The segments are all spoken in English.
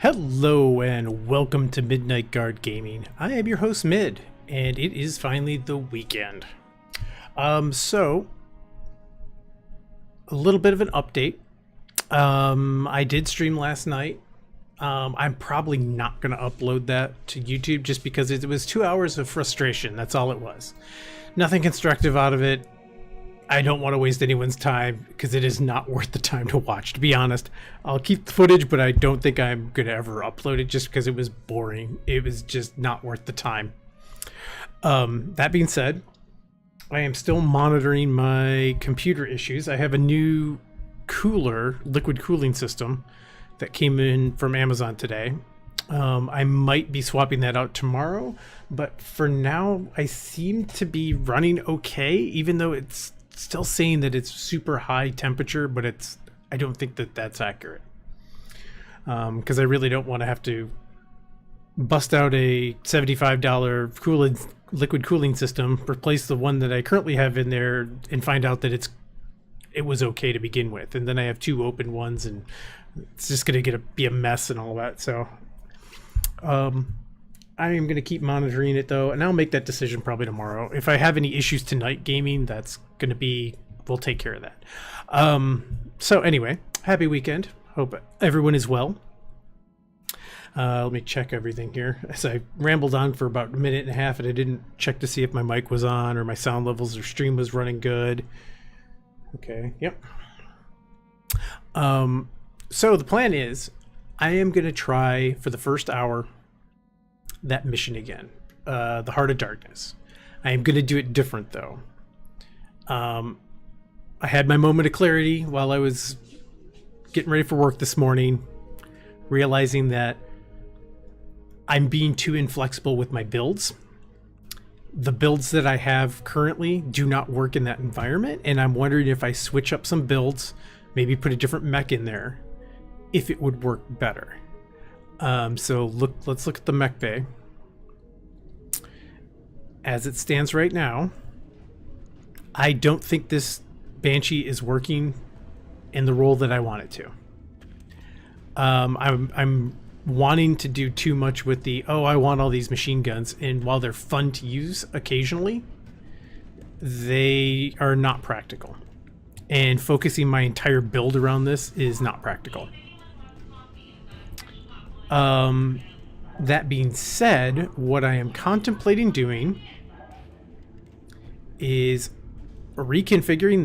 Hello and welcome to Midnight Guard Gaming. I am your host Mid, and it is finally the weekend. So a little bit of an update. I did stream last night. I'm probably not going to upload that to YouTube just because it was 2 hours of frustration. That's all it was. Nothing constructive out of it. I don't want to waste anyone's time because it is not worth the time to watch, to be honest. I'll keep the footage, but I don't think I'm going to ever upload it just because it was boring. It was just not worth the time. That being said, I am still monitoring my computer issues. I have a new liquid cooling system that came in from Amazon today. I might be swapping that out tomorrow, but for now, I seem to be running okay, even though it's still saying that it's super high temperature, but I don't think that that's accurate. Because I really don't want to have to bust out a $75 liquid cooling system, replace the one that I currently have in there, and find out that it was okay to begin with, and then I have two open ones, and it's just going to be a mess and all that. So I am going to keep monitoring it though, and I'll make that decision probably tomorrow. If I have any issues tonight gaming, we'll take care of that. So anyway, happy weekend. Hope everyone is well. Let me check everything here. As I rambled on for about a minute and a half, and I didn't check to see if my mic was on or my sound levels or stream was running good. Okay, yep. So the plan is I am going to try for the first hour that mission again, the Heart of Darkness. I am going to do it different though. I had my moment of clarity while I was getting ready for work this morning, realizing that I'm being too inflexible with my builds. The builds that I have currently do not work in that environment, and I'm wondering if I switch up some builds, maybe put a different mech in there, if it would work better. So let's look at the mech bay. As it stands right now, I don't think this Banshee is working in the role that I want it to. I'm wanting to do too much with I want all these machine guns, and while they're fun to use occasionally, they are not practical. And focusing my entire build around this is not practical. That being said, what I am contemplating doing is reconfiguring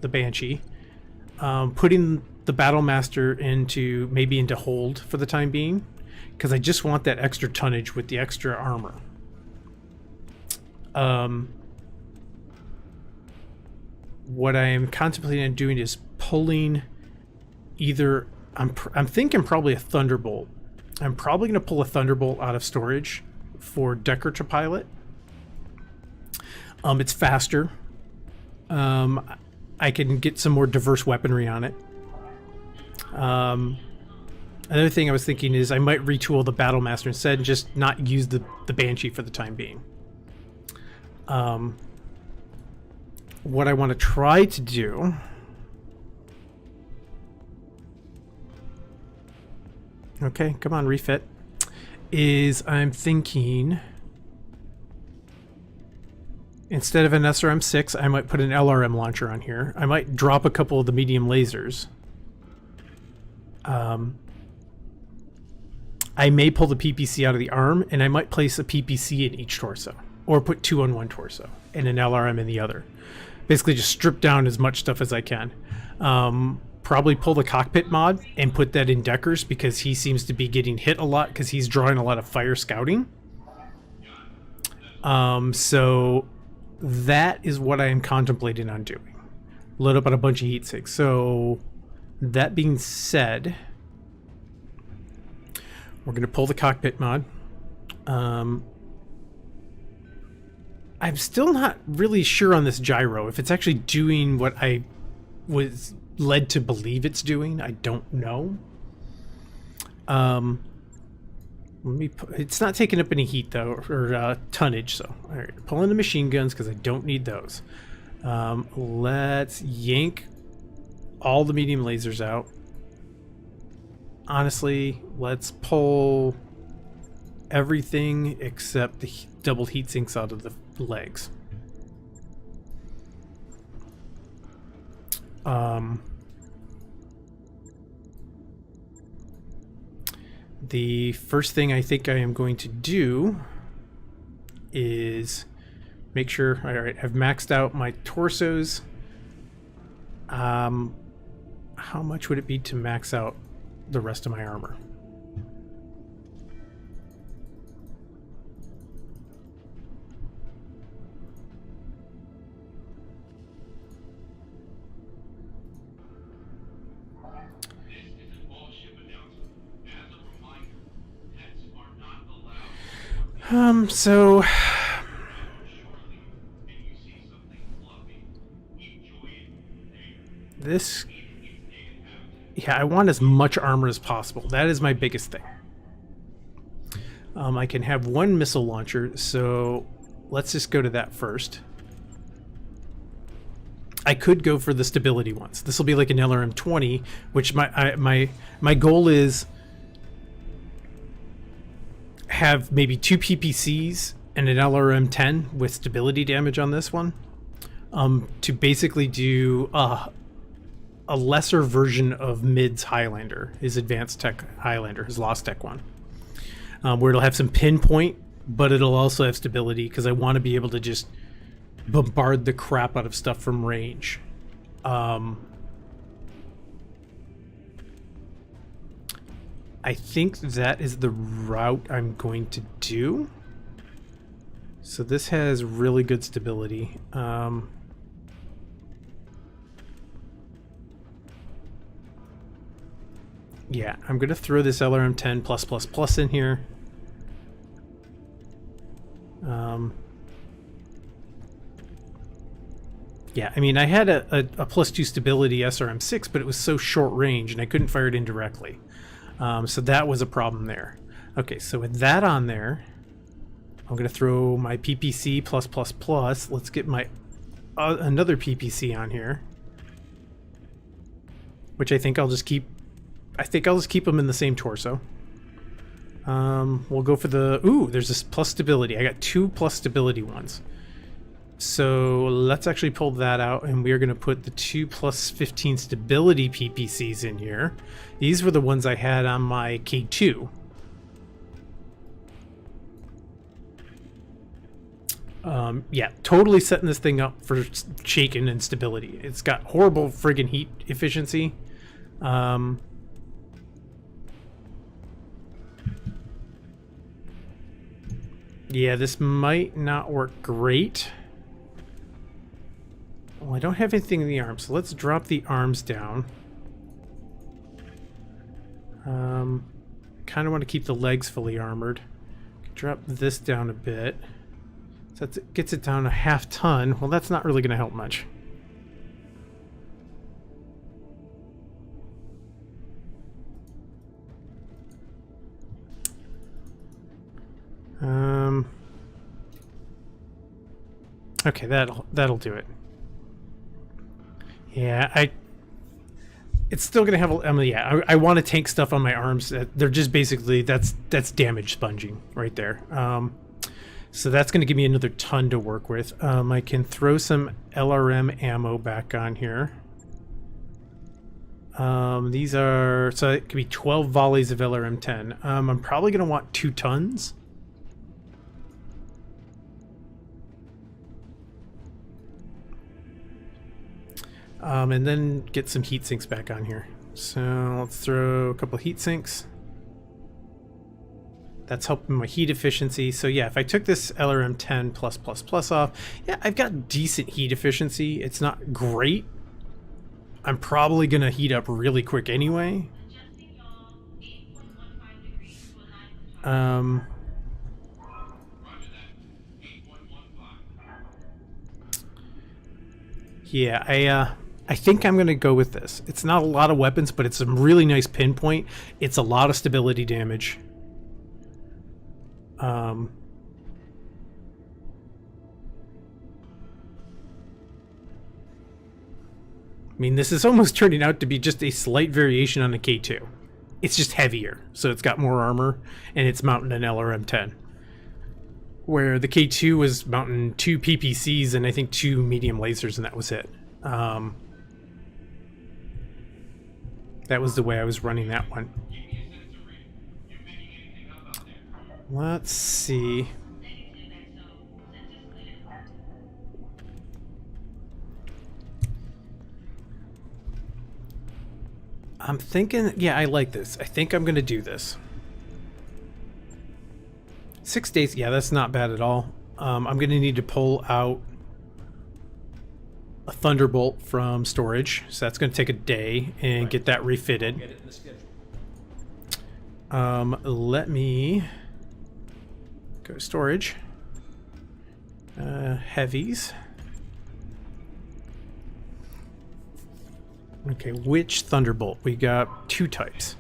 the Banshee, putting the Battlemaster into hold for the time being, because I just want that extra tonnage with the extra armor. What I am contemplating doing is pulling either I'm thinking probably a Thunderbolt. I'm probably going to pull a Thunderbolt out of storage for Decker to pilot. It's faster. I can get some more diverse weaponry on it. Another thing I was thinking is I might retool the Battlemaster instead and just not use the Banshee for the time being. What I want to try to do come on, refit. I'm thinking instead of an SRM-6, I might put an LRM launcher on here. I might drop a couple of the medium lasers. I may pull the PPC out of the arm, and I might place a PPC in each torso, or put two on one torso and an LRM in the other. Basically just strip down as much stuff as I can. Probably pull the cockpit mod and put that in Decker's, because he seems to be getting hit a lot because he's drawing a lot of fire scouting. So that is what I am contemplating on doing. Load up on a bunch of heat sinks. So that being said, we're going to pull the cockpit mod. I'm still not really sure on this gyro. If it's actually doing what I was led to believe it's doing, I don't know. It's not taking up any heat though, or tonnage. So, all right, pulling the machine guns because I don't need those. Let's yank all the medium lasers out. honestly, let's pull everything except the double heat sinks out of the legs. The first thing I think I am going to do is make sure, all right, I've maxed out my torsos. How much would it be to max out the rest of my armor? So this, yeah, I want as much armor as possible. That is my biggest thing. I can have one missile launcher, so let's just go to that first. I could go for the stability ones. This will be like an LRM-20, which my goal is have maybe 2 PPCs and an LRM-10 with stability damage on this one, to basically do a lesser version of Mid's Highlander, his Advanced Tech Highlander, his Lost Tech one, where it'll have some pinpoint, but it'll also have stability because I want to be able to just bombard the crap out of stuff from range. I think that is the route I'm going to do. So this has really good stability. Yeah, I'm going to throw this LRM-10+++ in here. Yeah, I mean, I had a +2 stability SRM-6, but it was so short range and I couldn't fire it indirectly. So that was a problem there. Okay, so with that on there, I'm going to throw my PPC+++. Let's get my another PPC on here, which I think I'll just keep. I think I'll just keep them in the same torso. We'll go for the... Ooh, there's this plus stability. I got 2 plus stability ones. So let's actually pull that out, and we are going to put the 2 plus 15 stability PPCs in here. These were the ones I had on my K2. Yeah, totally setting this thing up for shaking and stability. It's got horrible friggin' heat efficiency. Yeah, this might not work great. Well, I don't have anything in the arms, so let's drop the arms down. Kind of want to keep the legs fully armored. Drop this down a bit. So that gets it down a half ton. Well, that's not really going to help much. Okay, that'll do it. Yeah, it's still gonna have. Yeah, I want to tank stuff on my arms. They're just basically that's damage sponging right there. So that's gonna give me another ton to work with. I can throw some LRM ammo back on here. These are, so it could be 12 volleys of LRM-10. I'm probably gonna want 2 tons. And then get some heat sinks back on here. So let's throw a couple heat sinks. That's helping my heat efficiency. So yeah, if I took this LRM-10+++ off, yeah, I've got decent heat efficiency. It's not great. I'm probably gonna heat up really quick anyway. Yeah, I think I'm going to go with this. It's not a lot of weapons, but it's some really nice pinpoint. It's a lot of stability damage. I mean, this is almost turning out to be just a slight variation on the K2. It's just heavier, so it's got more armor, and it's mounting an LRM-10. Where the K2 was mounting 2 PPCs and I think 2 medium lasers, and that was it. That was the way I was running that one. Let's see. I'm thinking, yeah, I like this. I think I'm going to do this. 6 days, yeah, that's not bad at all. I'm going to need to pull out a Thunderbolt from storage, so that's going to take a day and get that refitted. Let me go to storage. Heavies. Okay, which Thunderbolt? We got 2 types.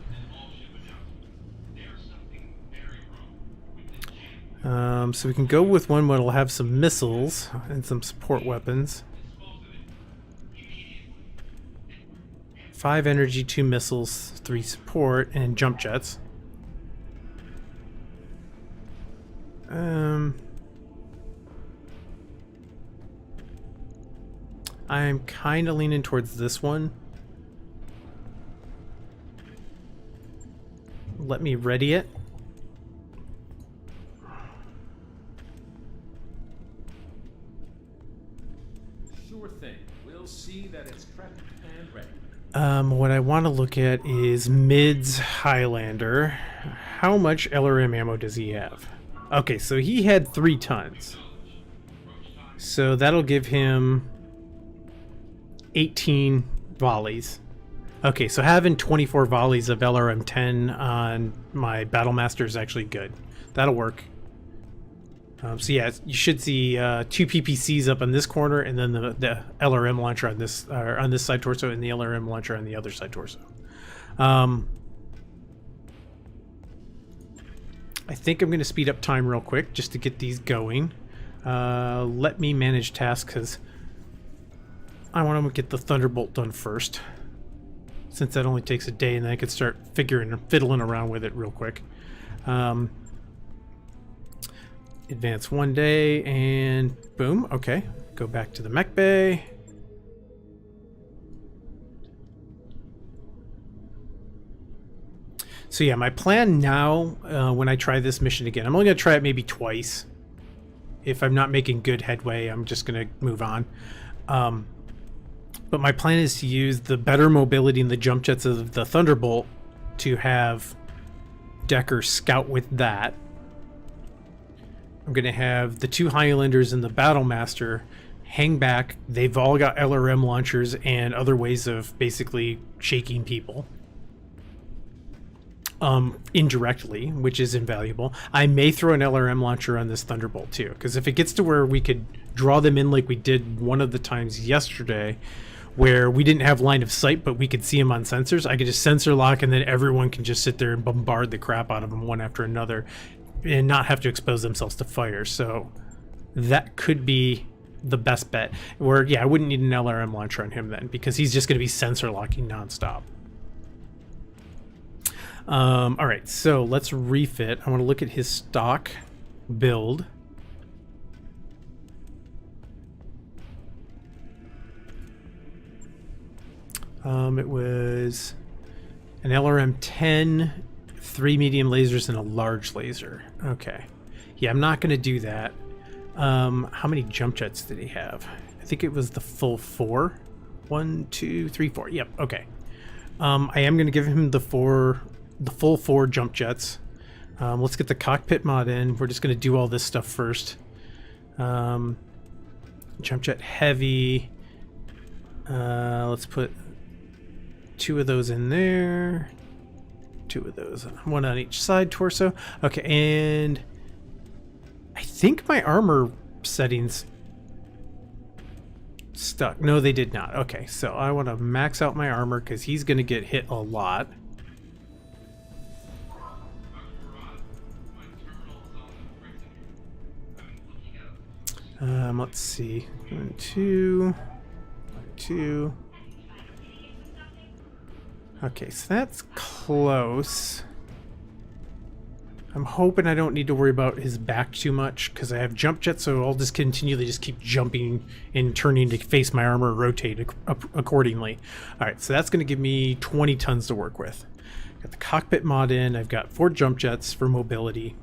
So we can go with one that'll have some missiles and some support weapons. 5 energy, 2 missiles, 3 support, and jump jets. I'm kind of leaning towards this one. Let me ready it. Sure thing. We'll see that it's prepped and ready. What I want to look at is Mid's Highlander. How much LRM ammo does he have? Okay, so he had 3 tons. So that'll give him 18 volleys. Okay, so having 24 volleys of LRM-10 on my Battlemaster is actually good. That'll work. So yeah, you should see 2 PPCs up on this corner, and then the LRM launcher on this side torso, and the LRM launcher on the other side torso. I think I'm going to speed up time real quick just to get these going. Let me manage tasks because I want to get the Thunderbolt done first, since that only takes a day, and then I could start fiddling around with it real quick. Advance 1 day, and boom. Okay, go back to the mech bay. So yeah, my plan now, when I try this mission again, I'm only going to try it maybe twice. If I'm not making good headway, I'm just going to move on. But my plan is to use the better mobility and the jump jets of the Thunderbolt to have Decker scout with that. I'm going to have the 2 Highlanders and the Battlemaster hang back. They've all got LRM launchers and other ways of basically shaking people. Indirectly, which is invaluable. I may throw an LRM launcher on this Thunderbolt too, because if it gets to where we could draw them in like we did one of the times yesterday, where we didn't have line of sight but we could see them on sensors, I could just sensor lock, and then everyone can just sit there and bombard the crap out of them one after another and not have to expose themselves to fire. So that could be the best bet. Where, yeah, I wouldn't need an LRM launcher on him then, because he's just going to be sensor locking nonstop. Alright, so let's refit. I want to look at his stock build. It was an LRM-10, 3 medium lasers, and a large laser. Okay. Yeah, I'm not going to do that. How many jump jets did he have? I think it was the full 4. 1, 2, 3, 4. Yep, okay. I am going to give him the full 4 jump jets. Let's get the cockpit mod in. We're just going to do all this stuff first. Jump jet heavy. Let's put 2 of those in there. 2 of those. 1 on each side torso. Okay, and I think my armor settings stuck. No, they did not. Okay, so I want to max out my armor because he's going to get hit a lot. Let's see. 1, 2. 1, 2. Okay, so that's close. I'm hoping I don't need to worry about his back too much because I have jump jets, so I'll just continually just keep jumping and turning to face my armor, rotate accordingly. All right, so that's going to give me 20 tons to work with. Got the cockpit mod in. I've got 4 jump jets for mobility.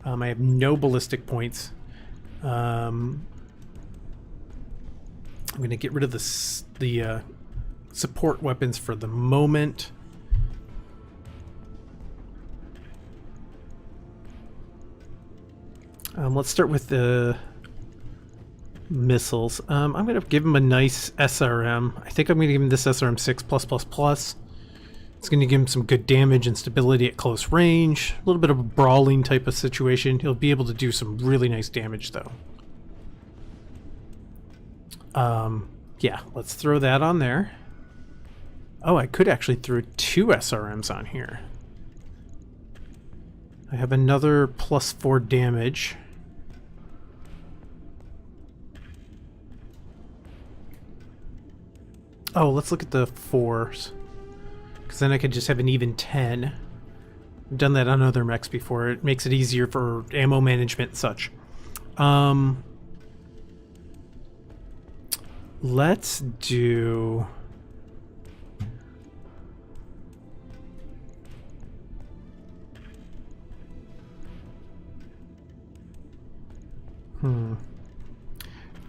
I have no ballistic points. I'm going to get rid of the support weapons for the moment. Let's start with the missiles. I'm going to give him a nice SRM. I think I'm going to give him this SRM 6+++. It's going to give him some good damage and stability at close range. A little bit of a brawling type of situation. He'll be able to do some really nice damage, though. Yeah, let's throw that on there. Oh, I could actually throw 2 SRMs on here. I have another +4 damage. Oh, let's look at the 4s. Because then I could just have an even 10. I've done that on other mechs before. It makes it easier for ammo management and such. Let's do...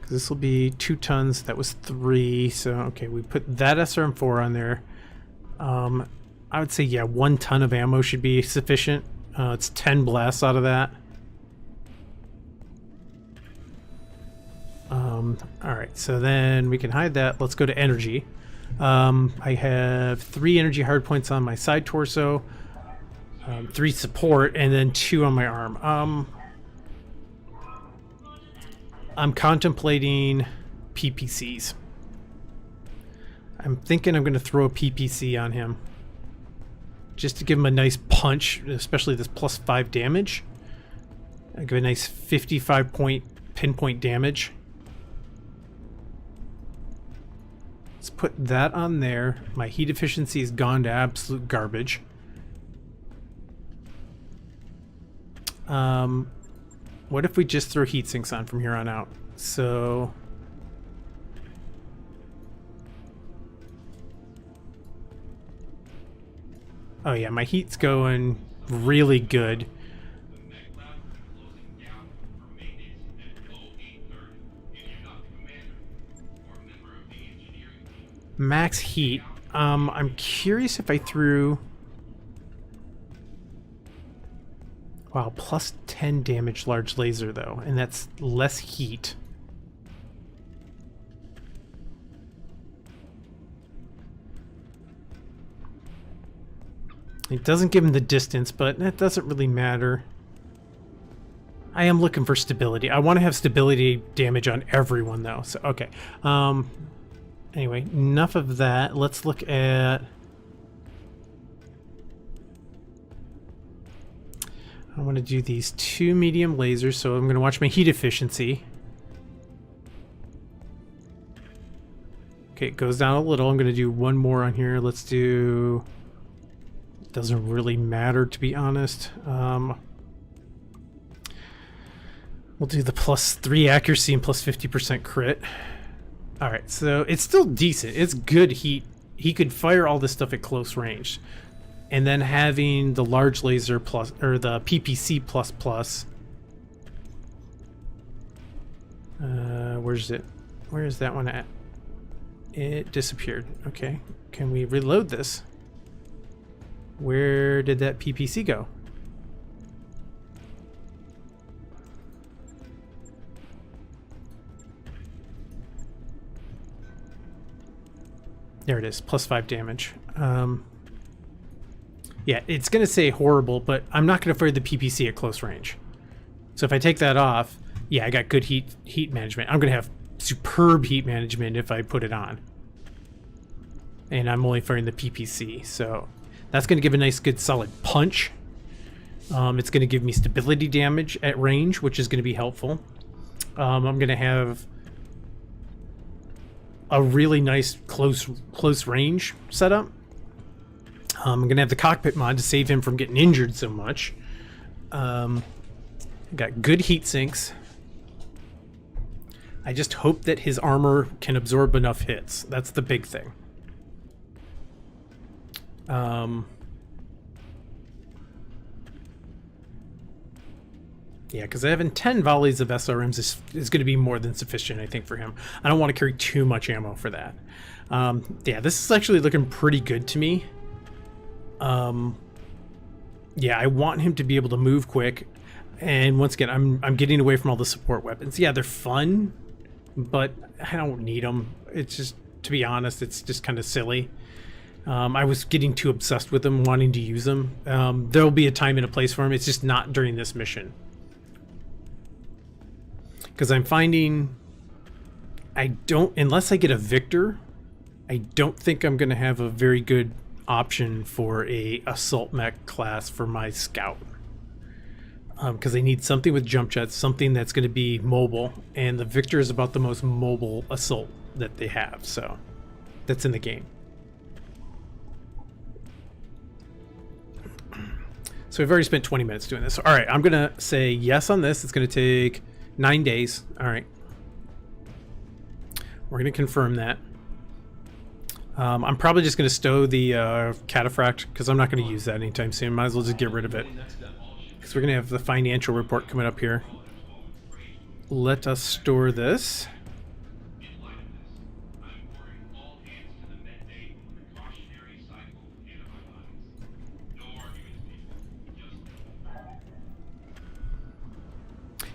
This will be 2 tons. That was 3. So, okay, we put that SRM4 on there. I would say, yeah, 1 ton of ammo should be sufficient. It's 10 blasts out of that. Alright, so then we can hide that. Let's go to energy. I have 3 energy hardpoints on my side torso, 3 support, and then 2 on my arm. I'm contemplating PPCs. I'm thinking I'm going to throw a PPC on him. Just to give him a nice punch, especially this +5 damage. I give a nice 55 point pinpoint damage. Let's put that on there. My heat efficiency has gone to absolute garbage. What if we just throw heat sinks on from here on out? So... oh yeah, my heat's going really good. Max heat. I'm curious if I threw... wow, +10 damage large laser though, and that's less heat. It doesn't give him the distance, but that doesn't really matter. I am looking for stability. I want to have stability damage on everyone though, so okay. Anyway, enough of that. Let's look at... I want to do these 2 medium lasers, so I'm going to watch my heat efficiency. Okay, it goes down a little. I'm going to do 1 more on here. Let's do... it doesn't really matter, to be honest. We'll do the +3 accuracy and +50% crit. Alright, so it's still decent. It's good heat. He could fire all this stuff at close range. And then having the large laser plus, or the PPC plus. Where's it? Where is that one at? It disappeared. Okay. Can we reload this? Where did that PPC go? There it is, +5 damage. Yeah, it's going to say horrible, but I'm not going to fire the PPC at close range. So if I take that off, yeah, I got good heat management. I'm going to have superb heat management if I put it on. And I'm only firing the PPC, so that's going to give a nice, good, solid punch. It's going to give me stability damage at range, which is going to be helpful. I'm going to have a really nice close range setup. I'm going to have the cockpit mod to save him from getting injured so much. Got good heat sinks. I just hope that his armor can absorb enough hits. That's the big thing. Yeah, because having 10 volleys of SRMs is going to be more than sufficient, I think, for him. I don't want to carry too much ammo for that. Yeah, this is actually looking pretty good to me. Yeah, I want him to be able to move quick. And once again, I'm getting away from all the support weapons. Yeah, they're fun, but I don't need them. It's just, to be honest, it's just kind of silly. I was getting too obsessed with them, wanting to use them. There'll be a time and a place for them. It's just not during this mission. Because I'm finding unless I get a Victor, I don't think I'm going to have a very good option for a assault mech class for my scout. Because I need something with jump jets, something that's going to be mobile, and the Victor is about the most mobile assault that they have, so that's in the game. So we've already spent 20 minutes doing this. All right, I'm going to say yes on this. It's going to take 9 days. All right. We're going to confirm that. I'm probably just going to stow the cataphract because I'm not going to use that anytime soon. Might as well just get rid of it. Because we're going to have the financial report coming up here. Let us store this.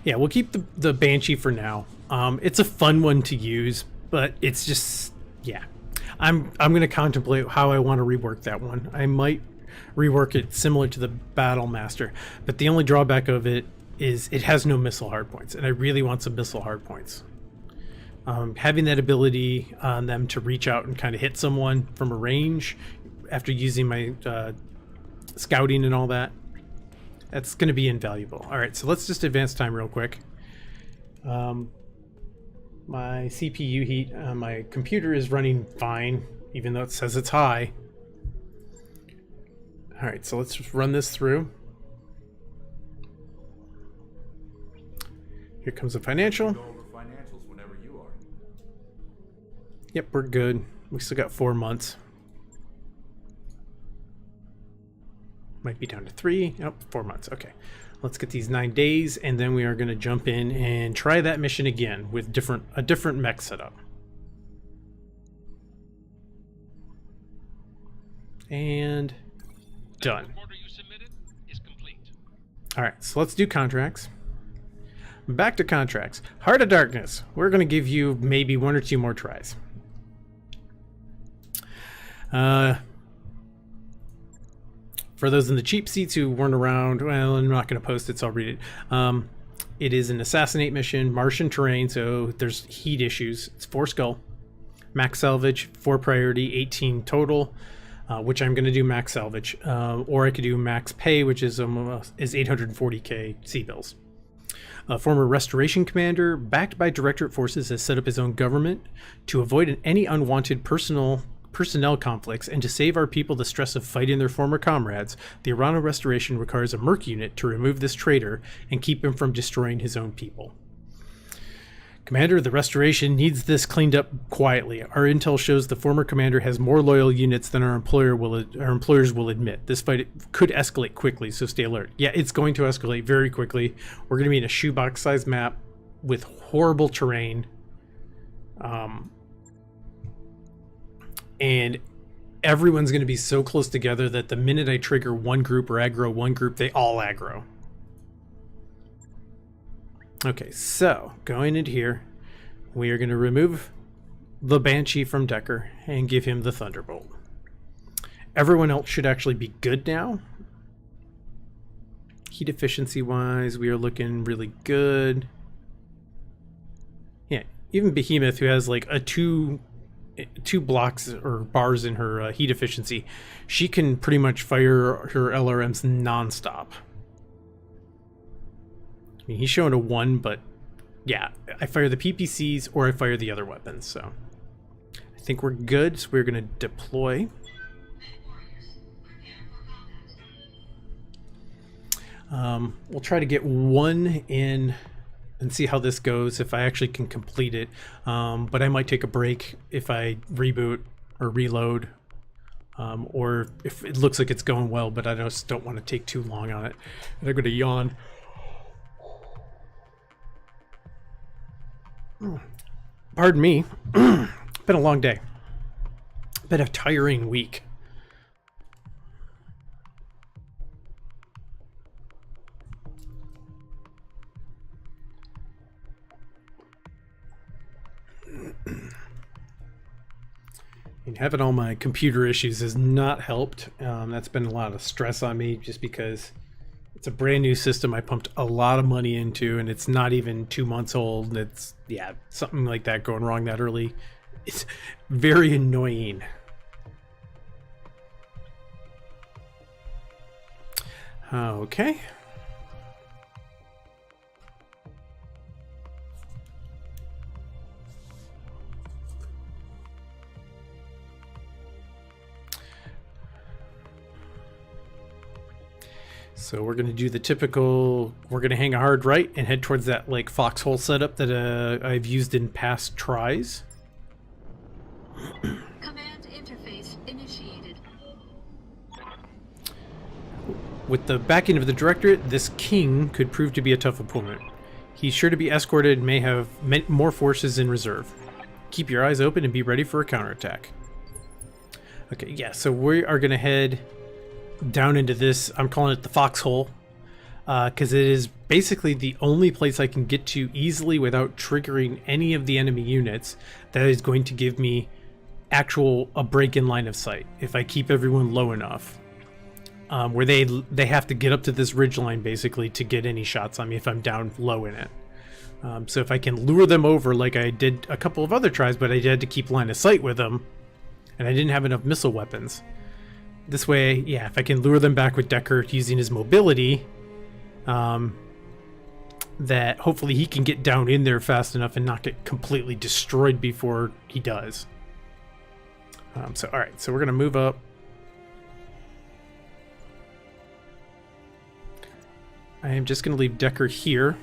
Yeah, we'll keep the Banshee for now. It's a fun one to use, but it's just, yeah. I'm going to contemplate how I want to rework that one. I might rework it similar to the Battle Master, but the only drawback of it is it has no missile hardpoints, and I really want some missile hardpoints. Having that ability on them to reach out and kind of hit someone from a range after using my scouting and all that, that's going to be invaluable. All right, so let's just advance time real quick. My CPU heat on my computer is running fine, even though it says it's high. All right, so let's just run this through. Here comes the financial. Go over financials whenever you are. Yep, we're good. We still got 4 months. Might be down to 3. Nope, 4 months. Okay. Let's get these 9 days, and then we are going to jump in and try that mission again with a different mech setup. And done. Alright, so let's do contracts. Back to contracts. Heart of Darkness. We're going to give you maybe 1 or 2 more tries. For those in the cheap seats who weren't around, well, I'm not going to post it, so I'll read it. It is an Assassinate mission, Martian terrain, so there's heat issues. It's 4 skull. Max salvage, 4 priority, 18 total, which I'm going to do max salvage. Or I could do max pay, which is 840k C-bills. Former Restoration Commander, backed by Directorate Forces, has set up his own government to avoid any unwanted personnel conflicts and to save our people the stress of fighting their former comrades. The Arano Restoration requires a merc unit to remove this traitor and keep him from destroying his own people. Commander, the Restoration needs this cleaned up quietly. Our intel shows the former commander has more loyal units than our employers will admit. This fight could escalate quickly, so stay alert. Yeah, it's going to escalate very quickly. We're going to be in a shoebox-sized map with horrible terrain. And everyone's going to be so close together that the minute I trigger one group or aggro one group, they all aggro. Okay, so going into here, we are going to remove the Banshee from Decker and give him the Thunderbolt. Everyone else should actually be good now. Heat efficiency wise, we are looking really good. Yeah, even Behemoth, who has like a two blocks or bars in her heat efficiency, she can pretty much fire her LRMs non-stop. I mean, he's showing a 1, but yeah, I fire the PPCs or I fire the other weapons, so I think we're good. So we're going to deploy. We'll try to get one in and see how this goes, if I actually can complete it. But I might take a break if I reboot or reload, or if it looks like it's going well, but I just don't want to take too long on it. And I'm going to yawn. Pardon me. Been a long day. Been a tiring week. And having all my computer issues has not helped. That's been a lot of stress on me, just because it's a brand new system I pumped a lot of money into, and it's not even 2 months old. It's, yeah, something like that going wrong that early. It's very annoying. Okay. So we're going to do the typical, we're going to hang a hard right and head towards that like foxhole setup that I've used in past tries. Command interface initiated. With the backing of the Directorate, this king could prove to be a tough opponent. He's sure to be escorted and may have more forces in reserve. Keep your eyes open and be ready for a counterattack. Okay, yeah, so we are going to head down into this, I'm calling it the foxhole, because it is basically the only place I can get to easily without triggering any of the enemy units that is going to give me a break in line of sight if I keep everyone low enough, where they have to get up to this ridge line basically to get any shots on me if I'm down low in it. So if I can lure them over like I did a couple of other tries, but I had to keep line of sight with them and I didn't have enough missile weapons. This way, yeah, if I can lure them back with Decker using his mobility, that hopefully he can get down in there fast enough and not get completely destroyed before he does. So, alright, so we're going to move up. I am just going to leave Decker here.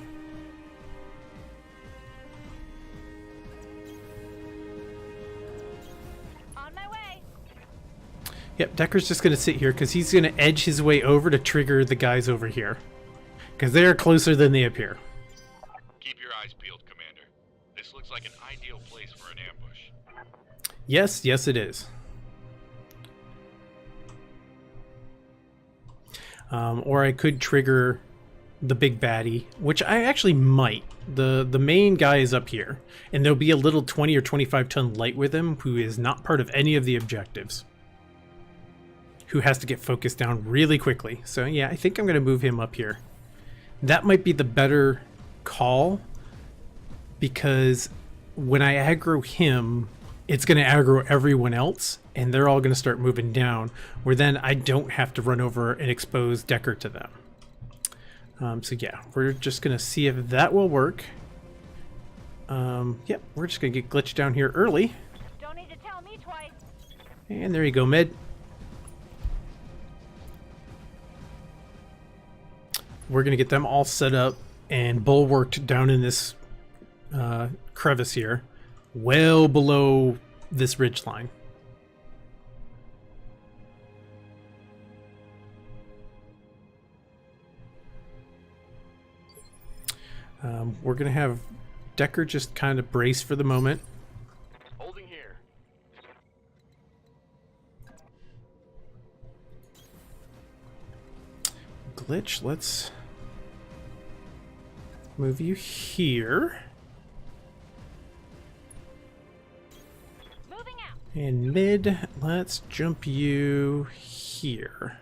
Yep, Decker's just going to sit here because he's going to edge his way over to trigger the guys over here. Because they are closer than they appear. Keep your eyes peeled, Commander. This looks like an ideal place for an ambush. Yes, yes it is. Or I could trigger the big baddie, which I actually might. The main guy is up here. And there'll be a little 20 or 25 ton light with him who is not part of any of the objectives, who has to get focused down really quickly. So yeah, I think I'm going to move him up here. That might be the better call, because when I aggro him, it's going to aggro everyone else, and they're all going to start moving down, where then I don't have to run over and expose Decker to them. So yeah, we're just going to see if that will work. Yep, we're just going to get glitched down here early. Don't need to tell me twice. And there you go, Mid. We're going to get them all set up and bulwarked down in this crevice here, well below this ridge line. We're going to have Decker just kind of brace for the moment. Holding here. Glitch, let's move you here. Moving out. And Mid, let's jump you here.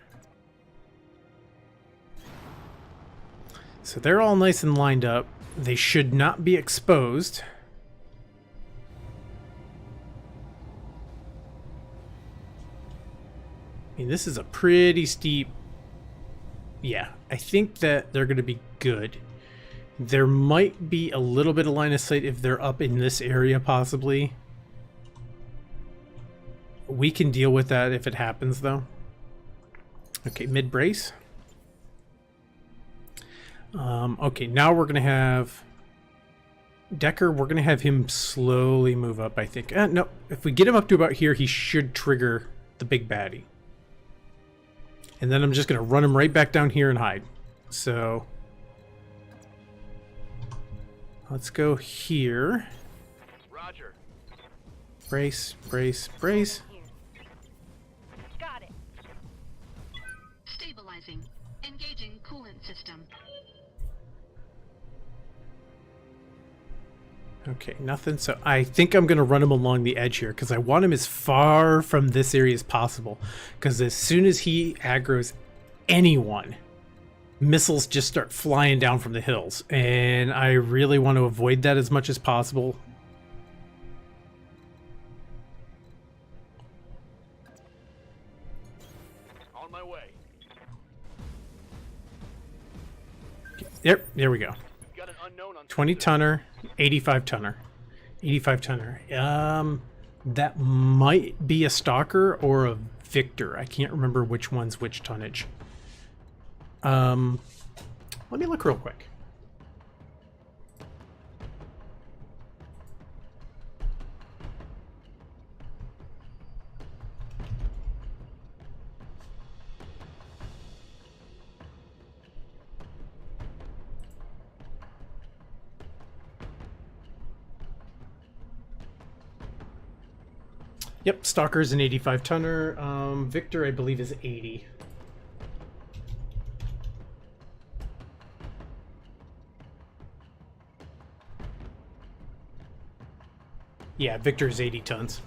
So they're all nice and lined up. They should not be exposed. I mean, this is a pretty steep... Yeah, I think that they're going to be good. There might be a little bit of line of sight if they're up in this area, possibly. We can deal with that if it happens, though. Okay, mid brace. Okay, now we're going to have Decker. We're going to have him slowly move up, I think. No, if we get him up to about here, he should trigger the big baddie. And then I'm just going to run him right back down here and hide. So let's go here. Roger. Brace, brace, brace. Got it. Stabilizing. Engaging coolant system. Okay, nothing. So I think I'm going to run him along the edge here because I want him as far from this area as possible. Because as soon as he aggroes anyone, missiles just start flying down from the hills. And I really want to avoid that as much as possible. On my way. There we go. Got an unknown on 20 tonner, 85 tonner. 85 tonner. That might be a Stalker or a Victor. I can't remember which one's which tonnage. Let me look real quick. Yep, Stalker's an 85 tonner. Victor, I believe, is 80. Yeah, Victor's 80 tons.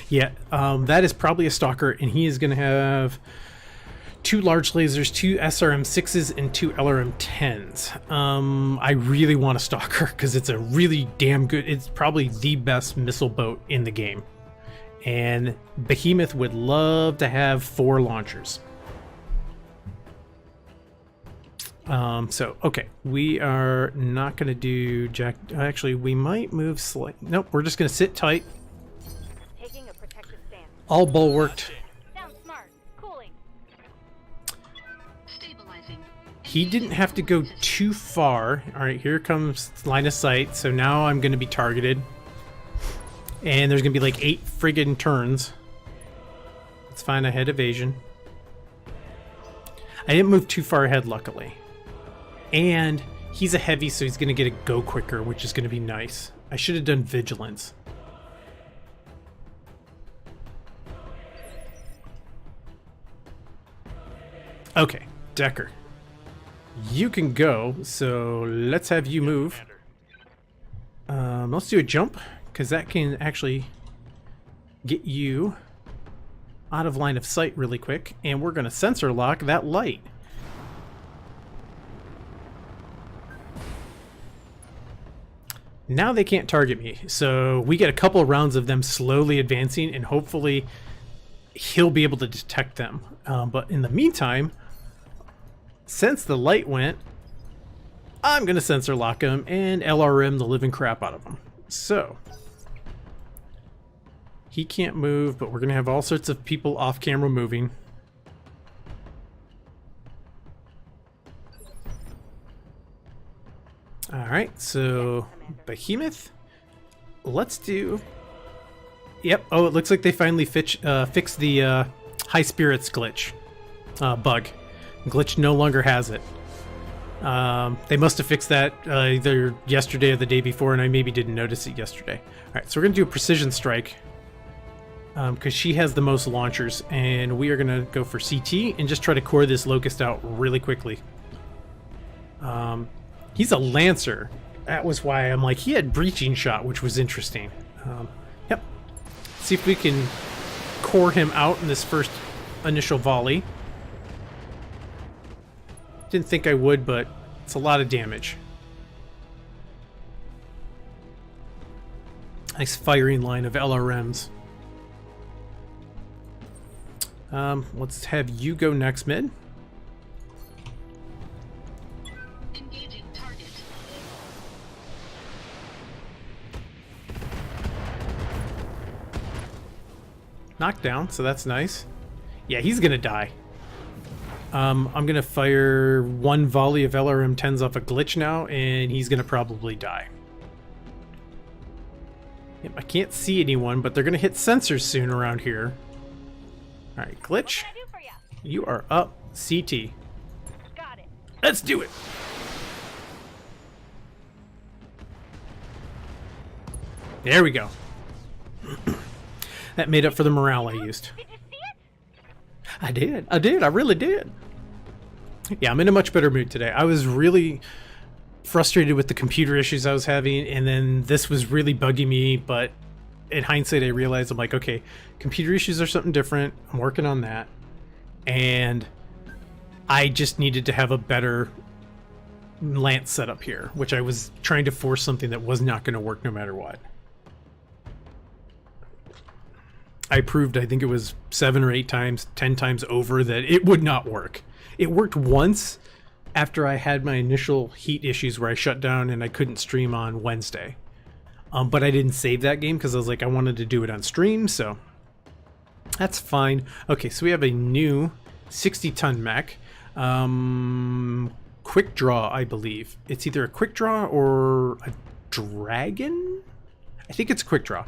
Yeah, that is probably a Stalker, and he is going to have 2 large lasers, 2 SRM-6s, and 2 LRM-10s. I really want a Stalker because it's a really damn good... It's probably the best missile boat in the game. And Behemoth would love to have 4 launchers. So, okay. We are not going to do Jack... Actually, we might move slightly... Nope, we're just going to sit tight. Taking a protective stance. All bulwarked. Sounds smart. Cooling. Stabilizing. He didn't have to go too far. Alright, here comes line of sight. So now I'm going to be targeted. And there's going to be like 8 friggin' turns. Let's find a head evasion. I didn't move too far ahead, luckily. And he's a heavy, so he's going to get a go quicker, which is going to be nice. I should have done vigilance. Okay, Decker. You can go, so let's have you move. Let's do a jump, because that can actually get you out of line of sight really quick. And we're going to sensor lock that light. Now they can't target me, so we get a couple of rounds of them slowly advancing, and hopefully he'll be able to detect them. But in the meantime, since the light went, I'm going to sensor lock him and LRM the living crap out of him. So, he can't move, but we're going to have all sorts of people off camera moving. Alright, so Behemoth, let's do... Yep, oh, it looks like they finally fixed the high spirits glitch bug. Glitch no longer has it. They must have fixed that either yesterday or the day before, and I maybe didn't notice it yesterday. Alright, so we're going to do a precision strike because she has the most launchers, and we are going to go for CT and just try to core this Locust out really quickly. He's a Lancer. That was why I'm like, he had breaching shot, which was interesting. Yep. See if we can core him out in this first initial volley. Didn't think I would, but it's a lot of damage. Nice firing line of LRMs. Let's have you go next mid. Engaging target. Knockdown, so that's nice. Yeah, he's gonna die. I'm gonna fire one volley of LRM-10s off a glitch now, and he's gonna probably die. Yep, I can't see anyone, but they're gonna hit sensors soon around here. Alright, glitch. What can I do for ya? You are up, CT. Got it. Let's do it! There we go. That made up for the morale I used. Did you see it? I did, I really did. Yeah, I'm in a much better mood today. I was really frustrated with the computer issues I was having, and then this was really bugging me, but in hindsight I realized, I'm like, okay, computer issues are something different. I'm working on that. And I just needed to have a better lance setup here, which I was trying to force something that was not going to work no matter what. I proved, I think it was 7 or 8 times, 10 times over, that it would not work. It worked once after I had my initial heat issues where I shut down and I couldn't stream on Wednesday. But I didn't save that game because I was like, I wanted to do it on stream, so that's fine. Okay, so we have a new 60-ton mech. Quick draw, I believe. It's either a quick draw or a dragon? I think it's quick draw.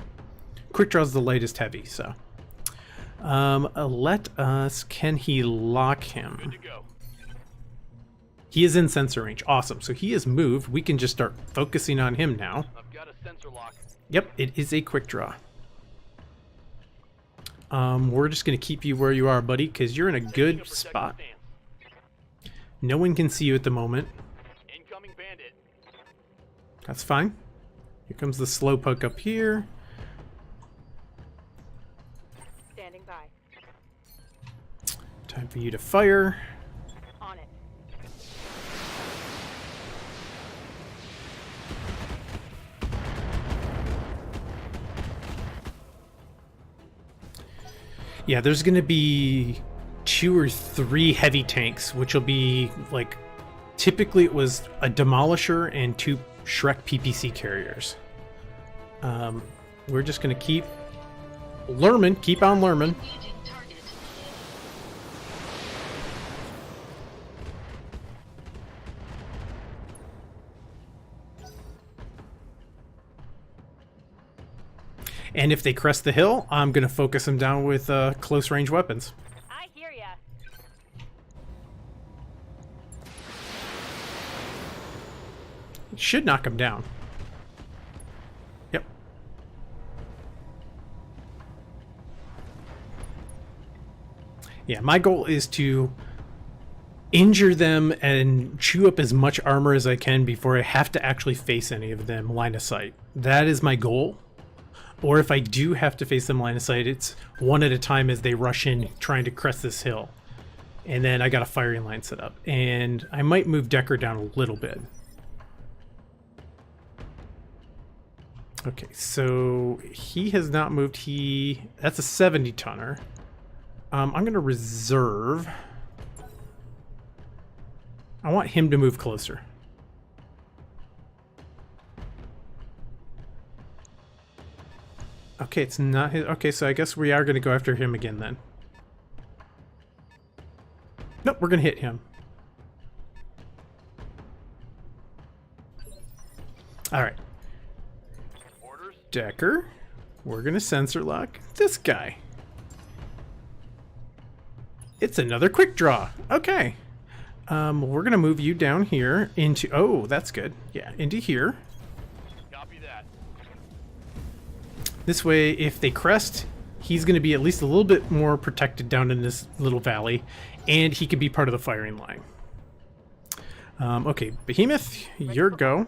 Quick draw is the lightest heavy, so. Let us, can he lock him? Good to go. He is in sensor range. Awesome. So he is moved. We can just start focusing on him now. I've got a sensor lock. Yep, it is a quick draw. We're just going to keep you where you are, buddy, because you're in a good spot. No one can see you at the moment. Incoming bandit. That's fine. Here comes the slowpoke up here. Standing by. Time for you to fire. On it. Yeah, there's going to be 2 or 3 heavy tanks, which will be like, typically it was a demolisher and 2 Shrek PPC carriers. We're just going to keep learning, keep on learning. Engaging target. And if they crest the hill, I'm going to focus them down with close range weapons. I hear ya. It should knock them down. Yep. Yeah, my goal is to injure them and chew up as much armor as I can before I have to actually face any of them line of sight. That is my goal. Or if I do have to face them line of sight, it's one at a time as they rush in trying to crest this hill. And then I got a firing line set up. And I might move Decker down a little bit. Okay, so he has not moved. That's a 70-tonner. I'm going to reserve. I want him to move closer. Okay, it's not his. Okay, so I guess we are going to go after him again then. Nope, we're going to hit him. Alright. Orders. Decker, we're going to sensor lock this guy. It's another quick draw. Okay. We're going to move you down here into... Oh, that's good. Yeah, into here. Copy that. This way, if they crest, he's going to be at least a little bit more protected down in this little valley, and he could be part of the firing line. Okay, Behemoth, your go.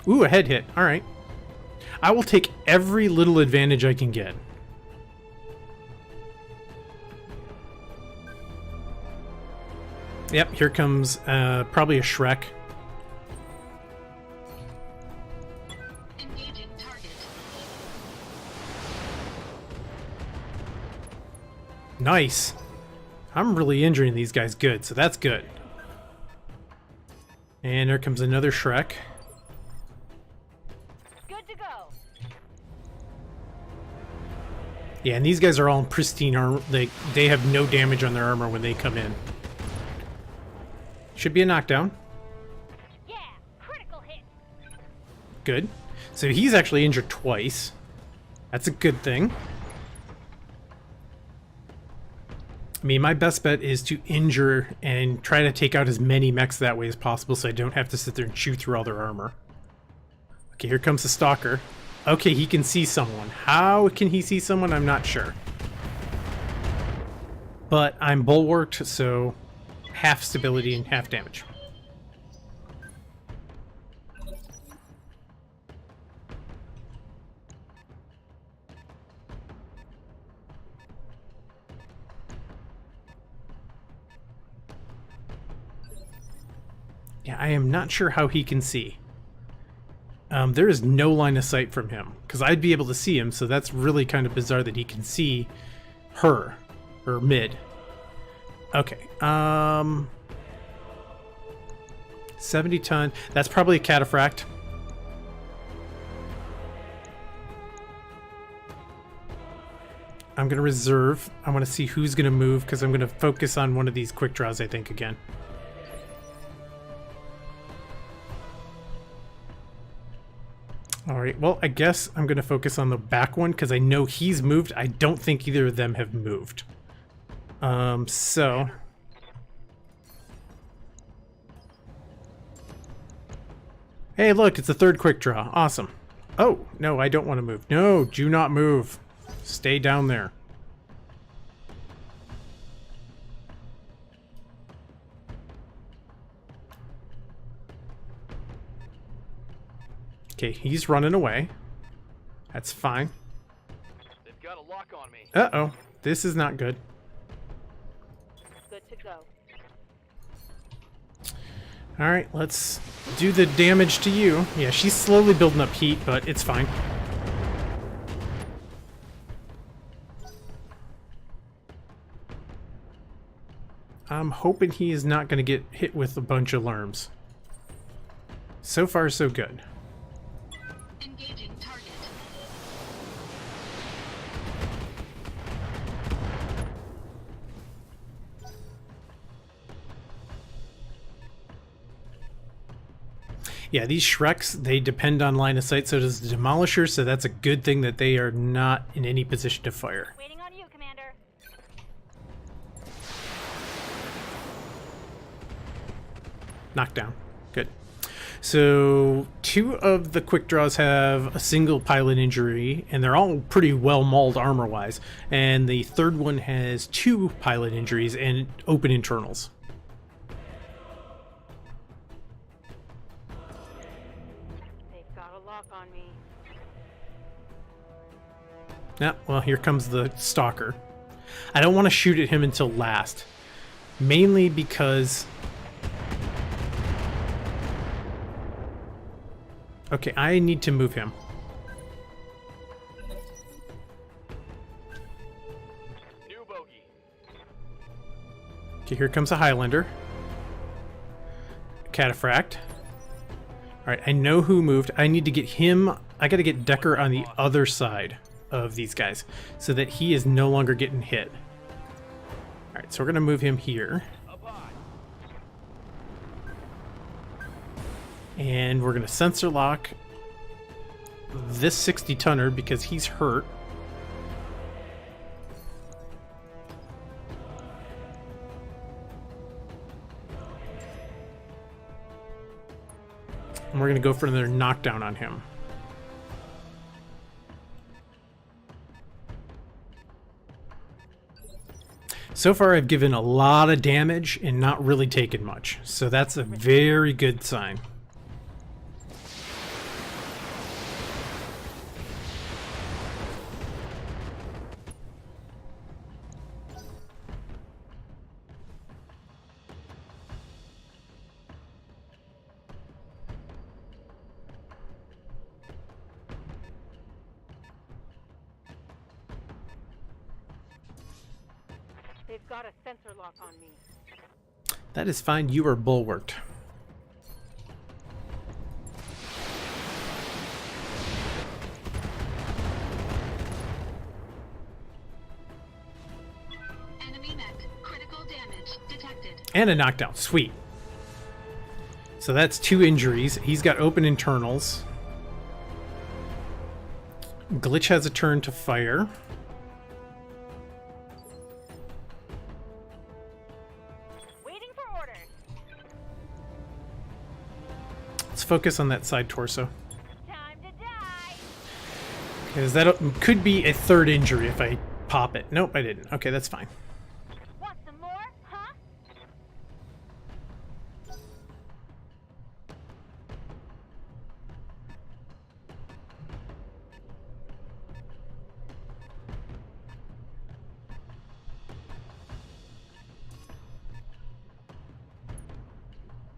Ooh, a head hit. All right. I will take every little advantage I can get. Yep, here comes probably a Shrek. Engaging target. Nice. I'm really injuring these guys good, so that's good. And there comes another Shrek. Good to go. go. Yeah, and these guys are all in pristine armor. They have no damage on their armor when they come in. Should be a knockdown. Yeah, critical hit. Good. So he's actually injured twice. That's a good thing. I mean, my best bet is to injure and try to take out as many mechs that way as possible so I don't have to sit there and chew through all their armor. Okay, here comes the stalker. Okay, he can see someone. How can he see someone? I'm not sure. But I'm bulwarked, so half stability and half damage. Yeah, I am not sure how he can see. There is no line of sight from him, because I'd be able to see him, so that's really kind of bizarre that he can see her, or mid. Okay, 70 ton, that's probably a cataphract. I'm going to reserve. I want to see who's going to move, because I'm going to focus on one of these quick draws, I think, again. Alright, well, I guess I'm going to focus on the back one, because I know he's moved. I don't think either of them have moved. So... Hey, look, it's a third quick draw. Awesome. Oh, no, I don't want to move. No, do not move. Stay down there. Okay, he's running away. That's fine. They've got a lock on me. Uh-oh. This is not good. Good to go. Alright, let's do the damage to you. Yeah, she's slowly building up heat, but it's fine. I'm hoping he is not going to get hit with a bunch of lerms. So far, so good. Engaging target. Yeah, these Shreks, they depend on line of sight, so does the Demolisher, so that's a good thing that they are not in any position to fire. Waiting on you, Commander. Knockdown. Good. So, 2 of the quick draws have a single pilot injury, and they're all pretty well mauled armor-wise. And the third one has 2 pilot injuries and open internals. They've got a lock on me. Yeah, well, here comes the Stalker. I don't want to shoot at him until last. Mainly because... Okay, I need to move him. New bogey. Okay, here comes a Highlander. Cataphract. Alright, I know who moved. I need to get him... I gotta get Decker on the other side of these guys, so that he is no longer getting hit. Alright, so we're gonna move him here. Up high. And we're gonna sensor lock this 60-tonner because he's hurt. And we're gonna go for another knockdown on him. So far I've given a lot of damage and not really taken much, so that's a very good sign. They've got a sensor lock on me. That is fine, you are bulwarked. And a knockdown. Sweet. So that's 2 injuries. He's got open internals. Glitch has a turn to fire. Waiting for orders. Let's focus on that side torso. Time to die. Because that could be a 3rd injury if I pop it. Nope, I didn't. Okay, that's fine. Want some more? Huh?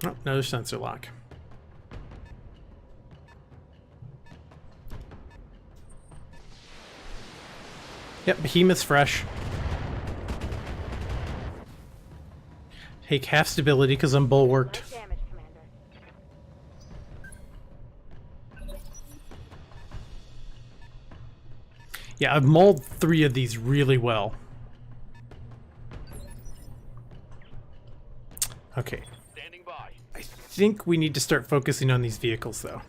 Oh, another sensor lock. Yep, Behemoth's fresh. Take half stability because I'm bulwarked. Less damage, Commander. Yeah, I've mauled 3 of these really well. Okay. Standing by. I think we need to start focusing on these vehicles, though.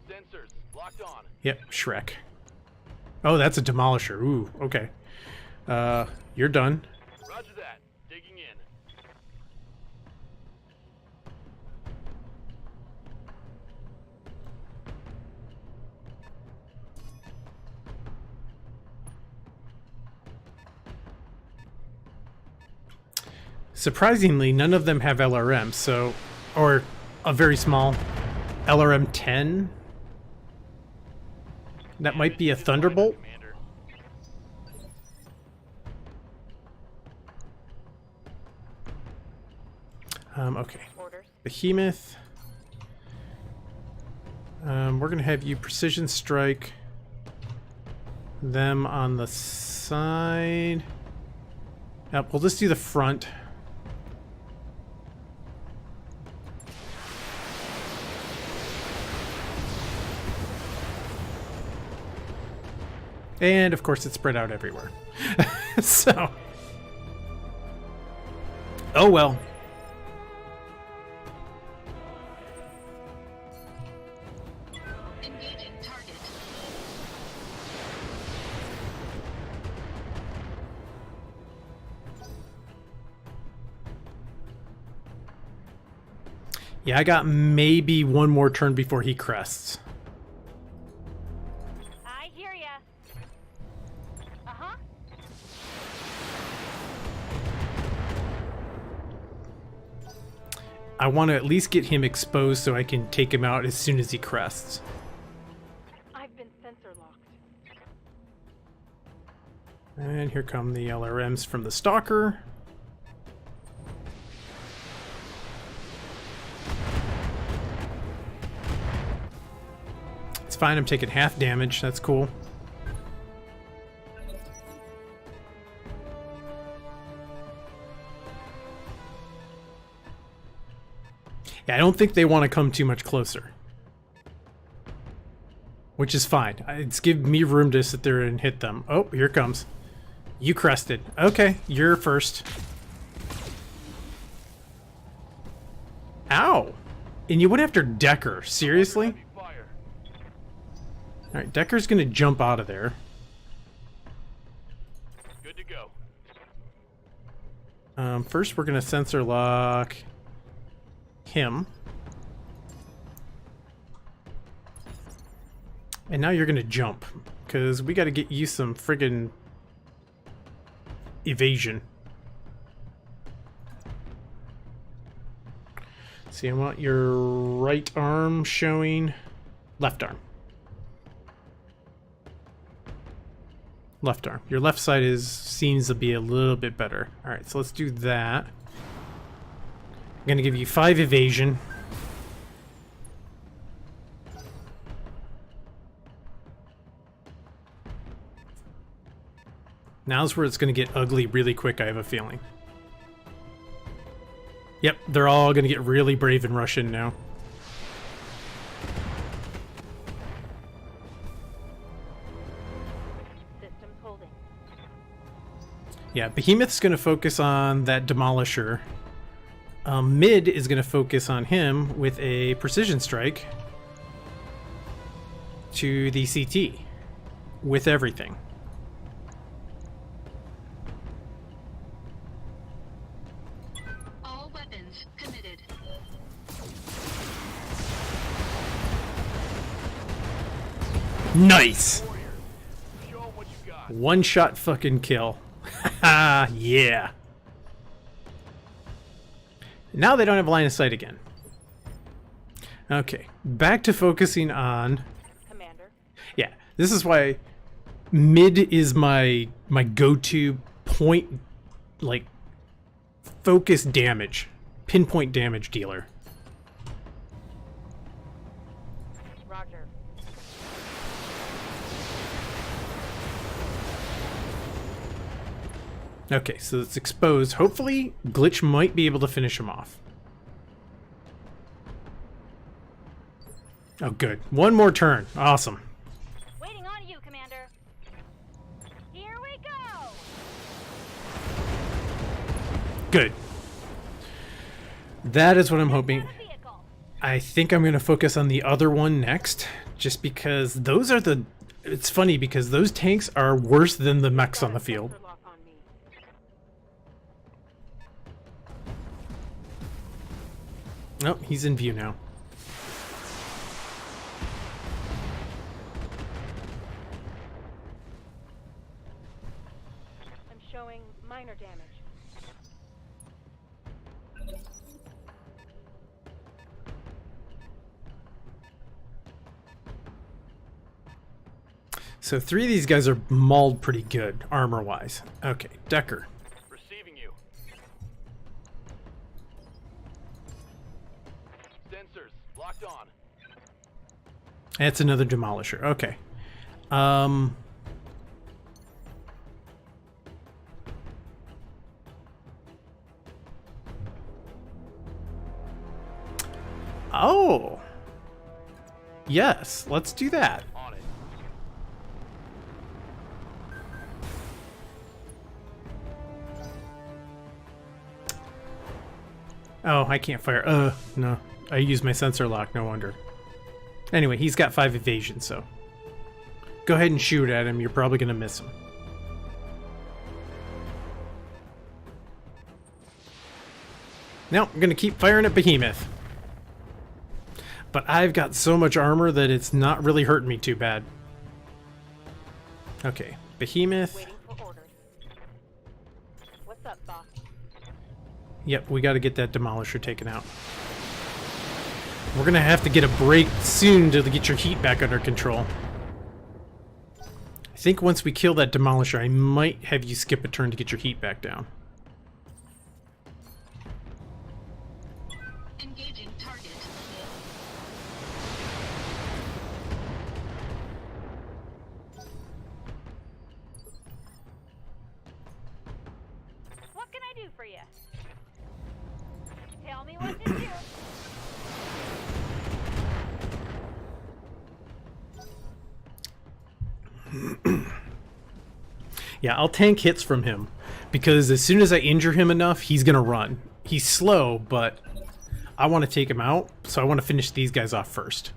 Sensors locked on. Yep, Shrek. Oh, that's a demolisher. Ooh, okay. You're done. Roger that. Digging in. Surprisingly, none of them have LRM, so... Or a very small LRM 10. That might be a Thunderbolt. Commander. Okay. Orders. Behemoth. We're gonna have you precision strike them on the side. Yep, we'll just do the front. And of course it's spread out everywhere. So. Oh well. Engaging target. Yeah, I got maybe one more turn before he crests. I hear ya. Uh-huh. I want to at least get him exposed so I can take him out as soon as he crests. I've been sensor locked. And here come the LRMs from the Stalker. It's fine, I'm taking half damage, that's cool. Yeah, I don't think they want to come too much closer. Which is fine. It's giving me room to sit there and hit them. Oh, here it comes. You crested. Okay, you're first. Ow! And you went after Decker. Seriously? Heavy fire. Alright, Decker's gonna jump out of there. Good to go. First we're gonna sensor lock him. And now you're gonna jump, because we gotta get you some friggin' evasion. See, I want your right arm showing. Left arm. Left arm. Your left side seems to be a little bit better. Alright, so let's do that. I'm gonna give you 5 evasion. Now's where it's gonna get ugly really quick, I have a feeling. Yep, they're all gonna get really brave and rush in now. Systems holding. Yeah, Behemoth's going to focus on that Demolisher. Mid is going to focus on him with a precision strike to the CT with everything. All weapons committed. Nice! Warriors, show 'em what you got. One shot fucking kill. Haha, yeah. Now they don't have line of sight again. Okay, back to focusing on... Commander. Yeah, this is why mid is my go-to point, like, focus damage, pinpoint damage dealer. Roger. Okay, so it's exposed. Hopefully, Glitch might be able to finish him off. Oh, good. One more turn. Awesome. Waiting on you, Commander. Here we go. Good. That is what I'm hoping. Have a vehicle. I think I'm going to focus on the other one next, just because those are the... It's funny, because those tanks are worse than the mechs on the field. Sensor lock on me. Oh, he's in view now. I'm showing minor damage. So 3 of these guys are mauled pretty good, armor-wise. Okay, Decker. Receiving you. Sensors locked on. That's another Demolisher. Okay. Oh. Yes, let's do that. On it. Oh, I can't fire. No. I used my sensor lock, no wonder. Anyway, he's got 5 evasion, so... Go ahead and shoot at him, you're probably gonna miss him. No, I'm gonna keep firing at Behemoth. But I've got so much armor that it's not really hurting me too bad. Okay, Behemoth. Waiting for orders. What's up, boss? Yep, we gotta get that Demolisher taken out. We're gonna have to get a break soon to get your heat back under control. I think once we kill that Demolisher, I might have you skip a turn to get your heat back down. Engaging target. What can I do for you? Tell me what to do. Yeah, I'll tank hits from him, because as soon as I injure him enough, he's gonna run. He's slow, but I want to take him out, so I want to finish these guys off first.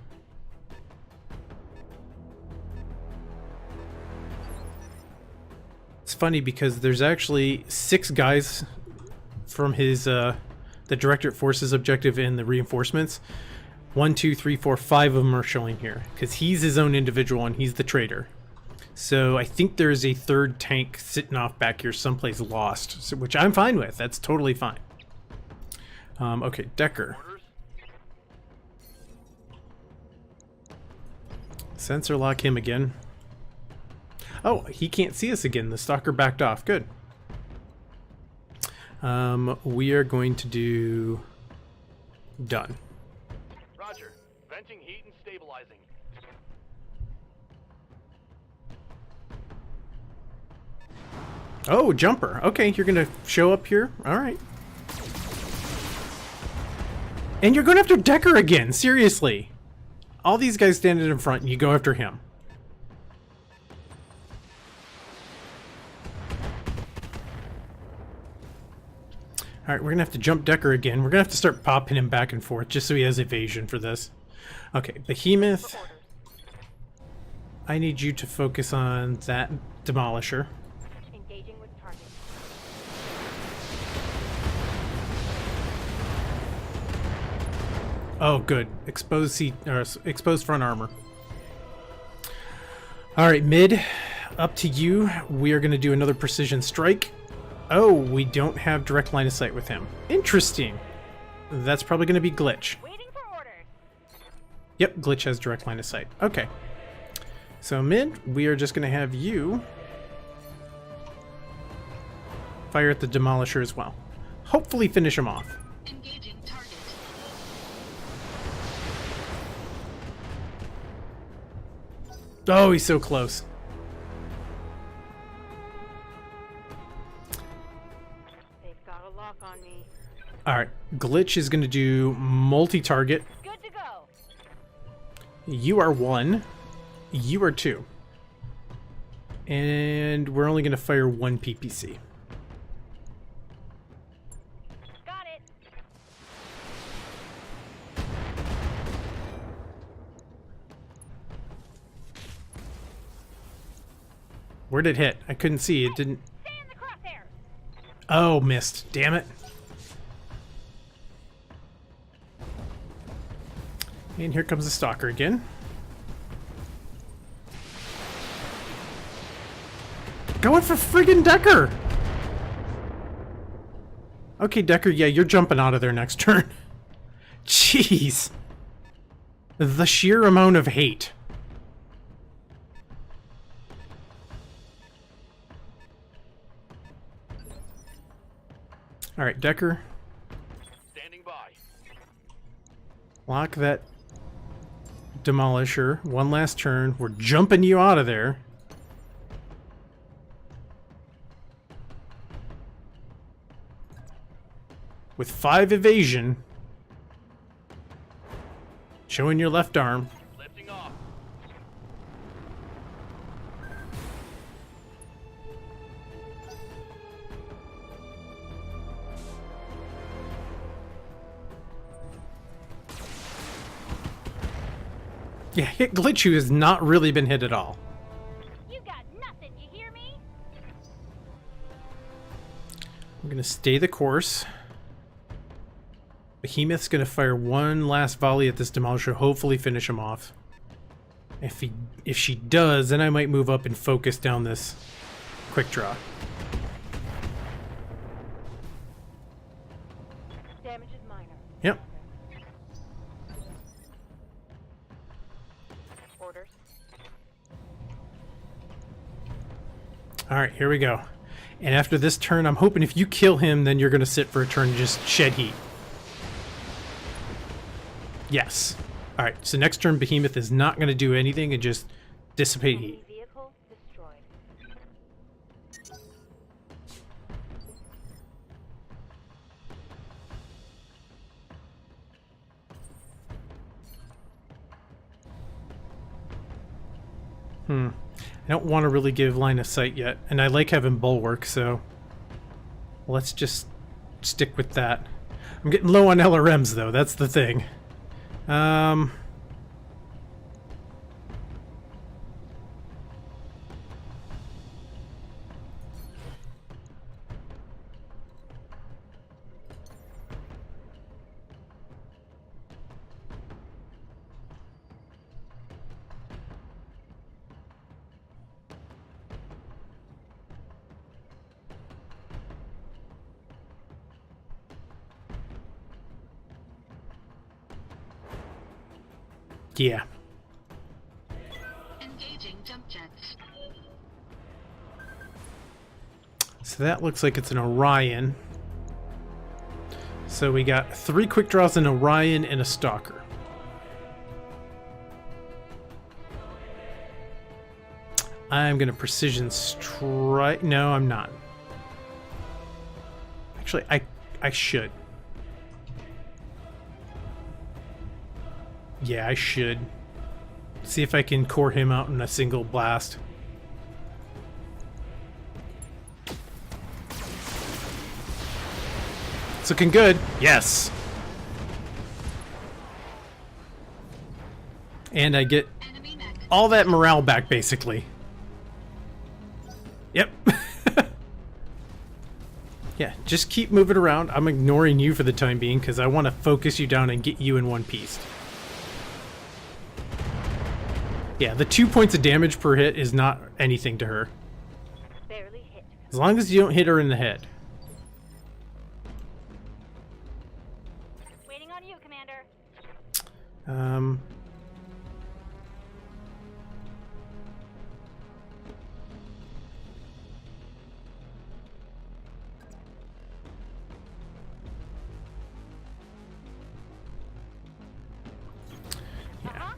It's funny because there's actually 6 guys from his the Directorate Forces objective and the reinforcements. 1, 2, 3, 4, 5 of them are showing here because he's his own individual and he's the traitor. So I think there's a 3rd tank sitting off back here someplace lost, so, which I'm fine with. That's totally fine. Okay, Decker. Orders. Sensor lock him again. Oh, he can't see us again. The stalker backed off. Good. We are going to do... Done. Roger. Venting heat and stabilizing. Oh, jumper. Okay, you're gonna show up here. All right. And you're going after Decker again. Seriously. All these guys standing in front, and you go after him. Alright, we're gonna have to jump Decker again. We're gonna have to start popping him back and forth just so he has evasion for this. Okay, Behemoth. I need you to focus on that Demolisher. Engaging with target. Oh, good. Exposed front armor. Alright, mid. Up to you. We are gonna do another precision strike. Oh, we don't have direct line of sight with him. Interesting. That's probably going to be Glitch. Waiting for orders. Yep, Glitch has direct line of sight. Okay. So, mid, we are just going to have you fire at the Demolisher as well. Hopefully finish him off. Engaging target. Oh, he's so close. On me. Alright, Glitch is going to do multi-target. Good to go. You are 1. You are 2. And we're only going to fire 1 PPC. Got it. Where did it hit? I couldn't see. It didn't... Stay in the crosshairs. Oh, missed. Damn it. And here comes the Stalker again. Going for friggin' Decker! Okay, Decker, yeah, you're jumping out of there next turn. Jeez. The sheer amount of hate. Alright, Decker. Standing by. Lock that Demolisher. One last turn. We're jumping you out of there. With 5 evasion. Showing your left arm. Lifting off. Yeah, hit Glitchu has not really been hit at all. You got nothing, you hear me? We're gonna stay the course. Behemoth's gonna fire one last volley at this Demolisher, hopefully finish him off. If she does, then I might move up and focus down this quick draw. Damage is minor. Yep. Orders. Alright, here we go. And after this turn, I'm hoping if you kill him, then you're gonna sit for a turn and just shed heat. Yes. Alright, so next turn Behemoth is not going to do anything and just dissipate heat. Vehicle destroyed. I don't want to really give line of sight yet, and I like having Bulwark, so let's just stick with that. I'm getting low on LRMs though, that's the thing. Yeah. Engaging jump jets. So that looks like it's an Orion. So we got 3 quick draws, an Orion, and a Stalker. I'm gonna precision strike. No, I'm not. Actually, I should. Yeah, I should. See if I can core him out in a single blast. It's looking good. Yes. And I get Enemy mech. all that morale back, basically. Yep. Yeah, just keep moving around. I'm ignoring you for the time being because I want to focus you down and get you in one piece. Yeah, the 2 points of damage per hit is not anything to her. Barely hit. As long as you don't hit her in the head. Waiting on you, Commander. Yeah.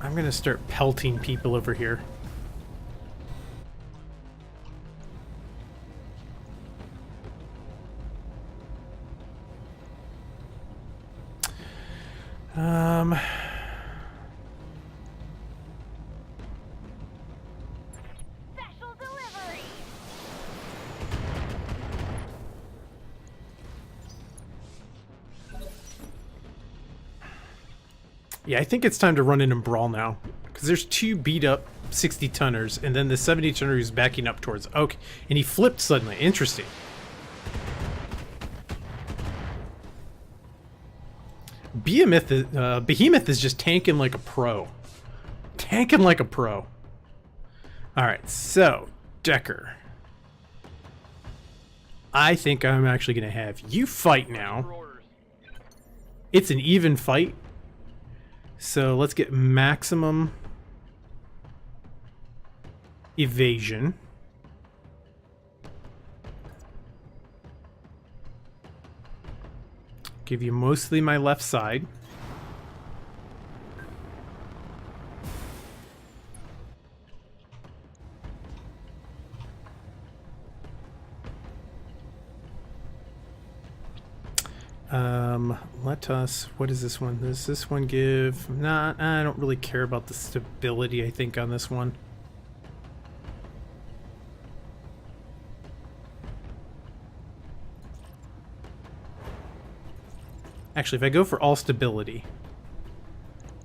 I'm gonna start pelting people over here. Special delivery. Yeah, I think it's time to run in and brawl now. Because there's 2 beat up 60 tonners, and then the 70 tonner who's backing up towards. Okay, and he flipped suddenly. Interesting. Behemoth is just tanking like a pro. Tanking like a pro. Alright, so, Decker. I think I'm actually going to have you fight now. For orders. It's an even fight. So let's get maximum evasion. Give you mostly my left side. Let us, what is this one? Does this one give, nah, I don't really care about the stability, I think, on this one. Actually, if I go for all stability,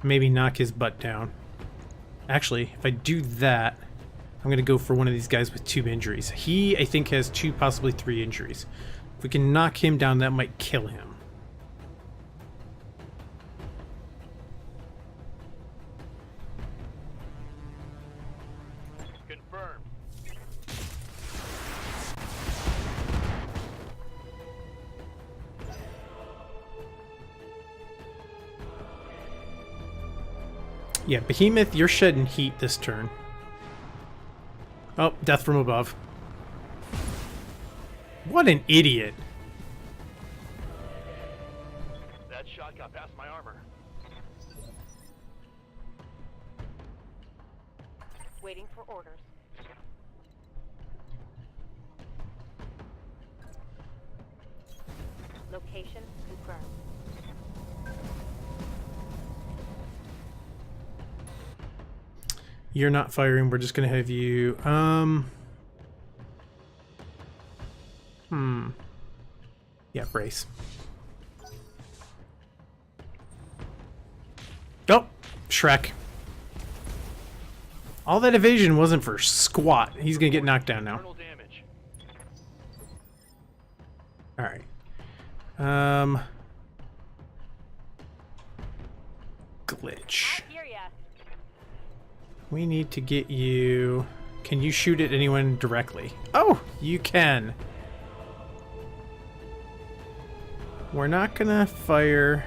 maybe knock his butt down. Actually, if I do that, I'm going to go for one of these guys with 2 injuries. He, I think, has 2, possibly 3 injuries. If we can knock him down, that might kill him. Confirmed. Yeah, Behemoth, you're shedding heat this turn. Oh, death from above. What an idiot. That shot got past my armor. Waiting for orders. Location confirmed. You're not firing, we're just gonna have you, yeah, brace. Oh, Shrek. All that evasion wasn't for squat. He's gonna get knocked down now. Internal damage. Alright. Glitch. I hear ya. We need to get you... Can you shoot at anyone directly? Oh, you can. We're not gonna fire...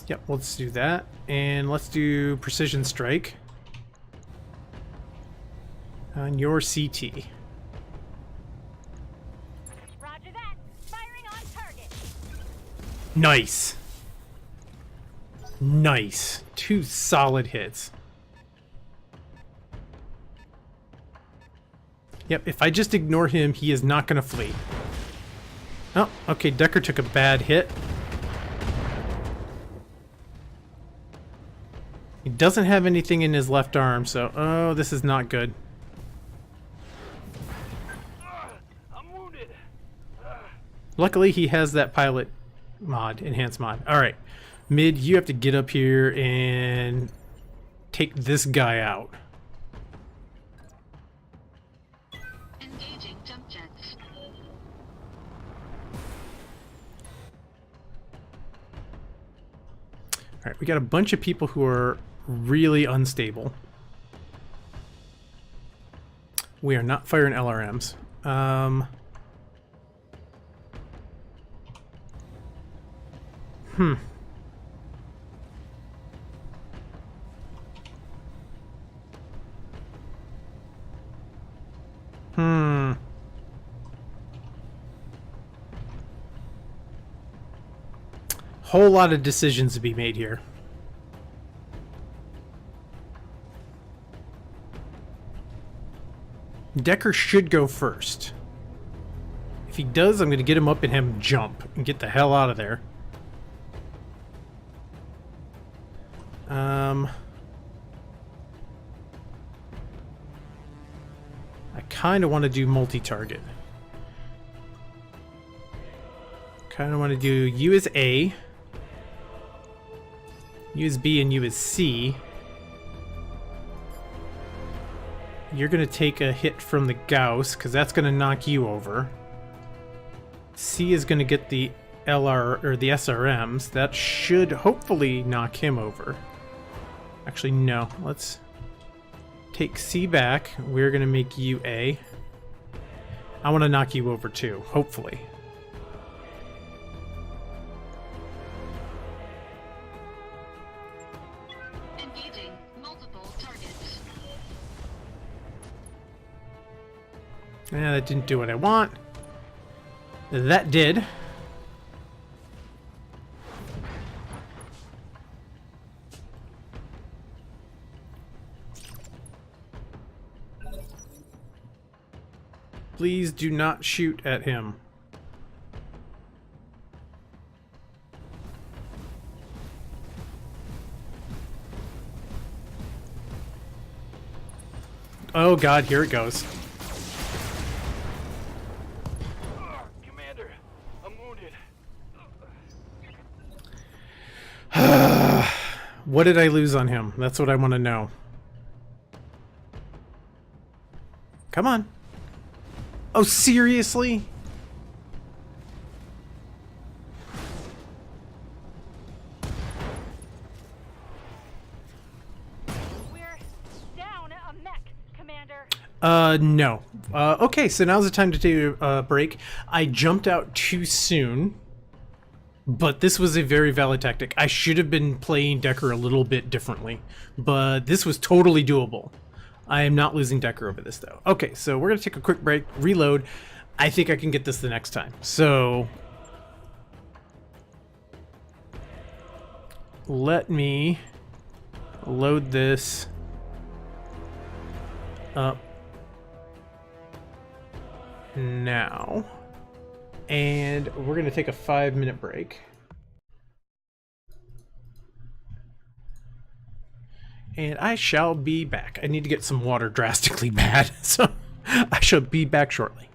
Yep, let's do that. And let's do precision strike on your CT. Roger that. Firing on target. Nice. Nice. 2 solid hits. Yep, if I just ignore him, he is not going to flee. Oh, okay, Decker took a bad hit. He doesn't have anything in his left arm, so... Oh, this is not good. I'm wounded. Luckily, he has that pilot mod, enhanced mod. Alright, Mid, you have to get up here and take this guy out. Engaging jump jets. Alright, we got a bunch of people who are really unstable. We are not firing LRMs. Whole lot of decisions to be made here. Decker should go first. If he does, I'm going to get him up and have him jump and get the hell out of there. I kind of want to do multi-target. Kind of want to do you as A, you as B, and you as C. You're going to take a hit from the Gauss, because that's going to knock you over. C is going to get the LR, or the SRMs. That should hopefully knock him over. Actually, no. Let's take C back. We're going to make you A. I want to knock you over too, hopefully. Engaging multiple targets. Yeah, that didn't do what I want. That did. Please do not shoot at him. Oh god, here it goes. Commander, I'm wounded. What did I lose on him? That's what I want to know. Come on. Oh, seriously? We're down a mech, Commander. No. Okay, so now's the time to take a break. I jumped out too soon, but this was a very valid tactic. I should have been playing Decker a little bit differently, but this was totally doable. I am not losing Decker over this, though. Okay, so we're going to take a quick break, reload. I think I can get this the next time. So let me load this up now. And we're going to take a 5-minute break. And I shall be back. I need to get some water drastically bad, so I shall be back shortly.